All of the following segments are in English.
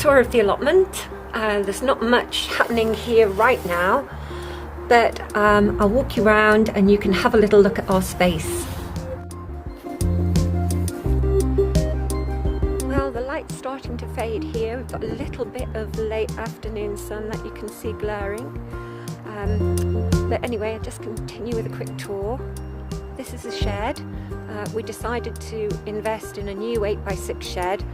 tour of the allotment. There's not much happening here right now, but I'll walk you around and you can have a little look at our space. Well, the light's starting to fade here. We've got a little bit of late afternoon sun that you can see glaring. But anyway, I'll just continue with a quick tour. This is a shed. We decided to invest in a new 8x6 shed,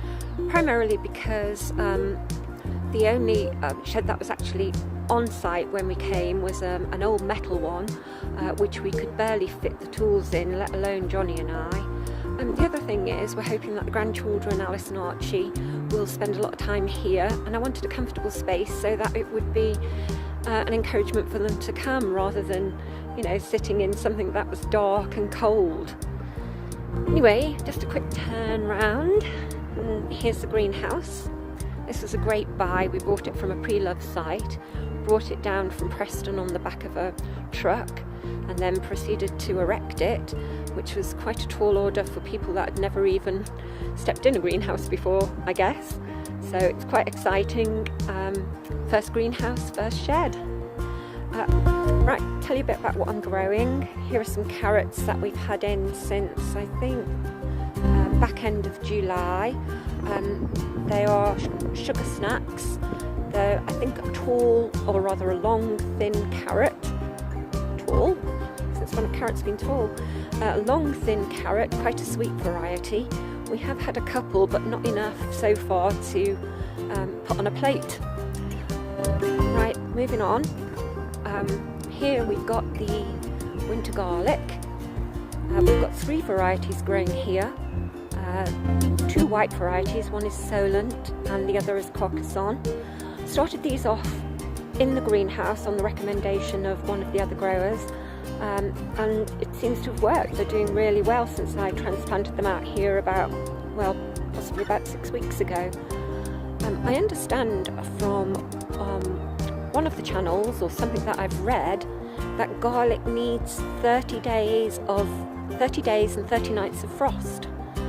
primarily because the only shed that was actually on site when we came was an old metal one, which we could barely fit the tools in, let alone Johnny and I. The other thing is we're hoping that the grandchildren, Alice and Archie, will spend a lot of time here, and I wanted a comfortable space so that it would be an encouragement for them to come rather than, you know, sitting in something that was dark and cold. Anyway, just a quick turn round, and here's the greenhouse. This was a great buy. We bought it from a pre-loved site, brought it down from Preston on the back of a truck, and then proceeded to erect it, which was quite a tall order for people that had never even stepped in a greenhouse before, I guess. So it's quite exciting. First greenhouse, first shed. Right, tell you a bit about what I'm growing. Here are some carrots that we've had in since, I think, back end of July. They are sugar snacks. They're, I think, a tall, or rather a long, thin carrot. Tall, since when have carrots been tall? A long, thin carrot, quite a sweet variety. We have had a couple, but not enough so far to put on a plate. Right, moving on. Here we've got the winter garlic. We've got 3 varieties growing here. 2 white varieties, one is Solent and the other is Carcassonne. Started these off in the greenhouse on the recommendation of one of the other growers, and it seems to have worked. They're doing really well since I transplanted them out here about, well, possibly about 6 weeks ago. I understand from one of the channels, or something that I've read, that garlic needs 30 days and 30 nights of frost.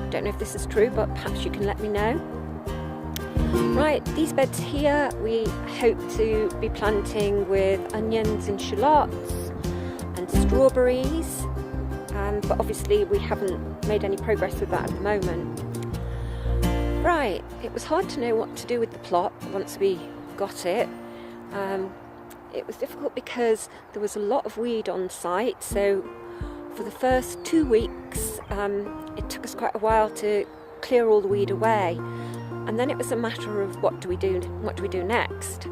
Don't know if this is true, but perhaps you can let me know. Right, these beds here we hope to be planting with onions and shallots and strawberries, but obviously we haven't made any progress with that at the moment. Right, it was hard to know what to do with the plot once we got it. It was difficult because there was a lot of weed on site, so for the first 2 weeks it took us quite a while to clear all the weed away, and then it was a matter of what do we do next.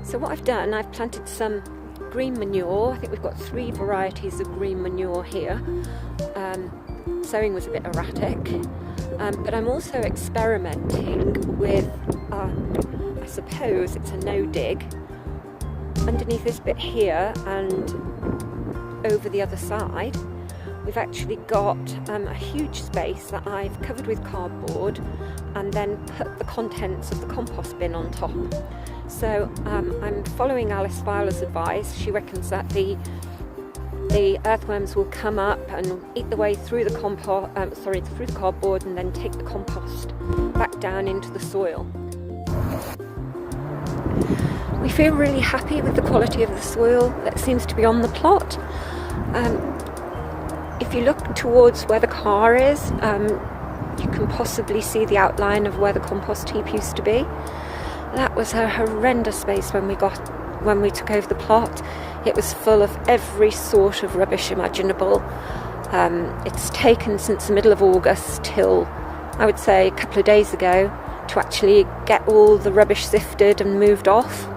So what I've done, I've planted some green manure. I think we've got 3 varieties of green manure here. Sowing was a bit erratic, but I'm also experimenting with I suppose it's a no-dig underneath this bit here and over the other side. We've actually got a huge space that I've covered with cardboard and then put the contents of the compost bin on top. So I'm following Alice Fowler's advice. She reckons that the earthworms will come up and eat their way through the through the cardboard and then take the compost back down into the soil. We feel really happy with the quality of the soil that seems to be on the plot. If you look towards where the car is, you can possibly see the outline of where the compost heap used to be. That was a horrendous space when we took over the plot. It was full of every sort of rubbish imaginable. It's taken since the middle of August till, I would say, a couple of days ago to actually get all the rubbish sifted and moved off.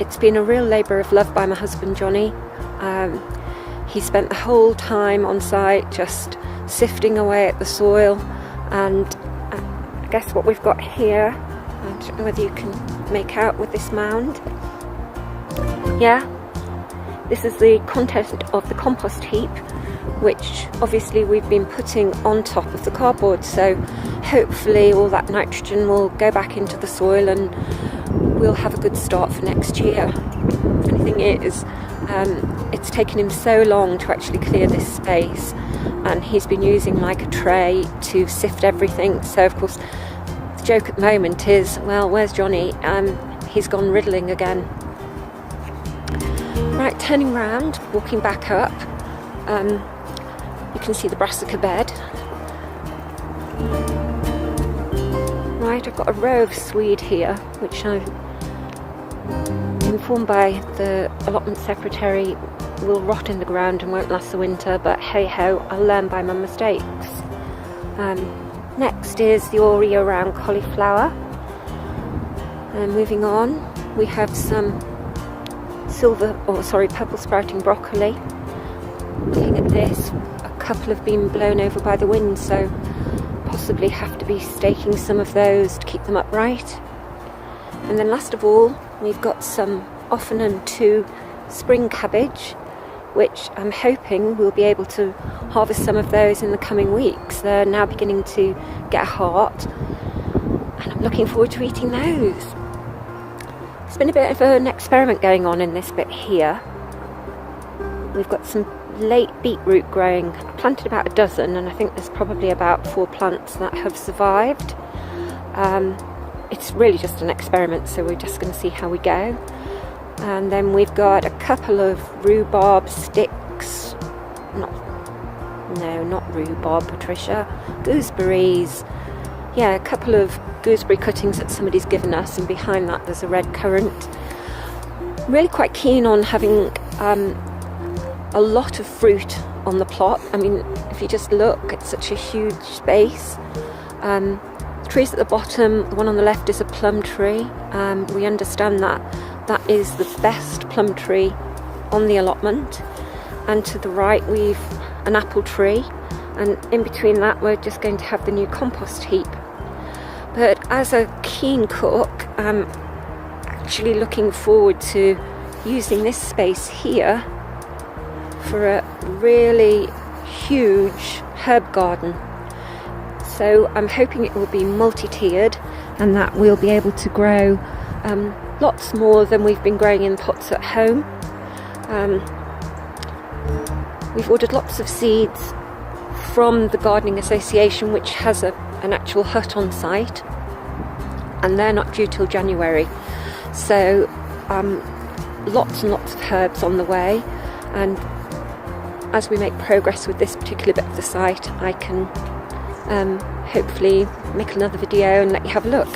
It's been a real labour of love by my husband Johnny. He spent the whole time on site just sifting away at the soil, and I guess what we've got here, I don't know whether you can make out with this mound. Yeah, this is the content of the compost heap, which obviously we've been putting on top of the cardboard, so hopefully all that nitrogen will go back into the soil and we'll have a good start for next year. The only thing is, it's taken him so long to actually clear this space, and he's been using like a tray to sift everything, so of course the joke at the moment is, well, where's Johnny? He's gone riddling again. Right, turning round, walking back up, you can see the brassica bed. Right, I've got a row of swede here, which I'm informed by the allotment secretary will rot in the ground and won't last the winter, but hey ho, I'll learn by my mistakes. Next is the all year round cauliflower. And moving on, we have some purple sprouting broccoli. Looking at this, a couple have been blown over by the wind, so possibly have to be staking some of those to keep them upright. And then last of all, we've got some Offanen 2 spring cabbage, which I'm hoping we'll be able to harvest some of those in the coming weeks. They're now beginning to get a heart, and I'm looking forward to eating those. There's been a bit of an experiment going on in this bit here. We've got some late beetroot growing. I planted about a dozen, and I think there's probably about 4 plants that have survived. It's really just an experiment, so we're just going to see how we go. And then we've got a couple of rhubarb sticks. Not rhubarb, Patricia. Gooseberries. Yeah, a couple of gooseberry cuttings that somebody's given us, and behind that there's a red currant. I'm really quite keen on having a lot of fruit on the plot. I mean, if you just look, it's such a huge space. The trees at the bottom, the one on the left is a plum tree. We understand that is the best plum tree on the allotment. And to the right we've an apple tree, and in between that we're just going to have the new compost heap. But as a keen cook, I'm actually looking forward to using this space here for a really huge herb garden. So I'm hoping it will be multi-tiered, and that we'll be able to grow lots more than we've been growing in pots at home. We've ordered lots of seeds from the Gardening Association, which has an actual hut on site, and they're not due till January. So lots and lots of herbs on the way, and as we make progress with this particular bit of the site, I can hopefully make another video and let you have a look.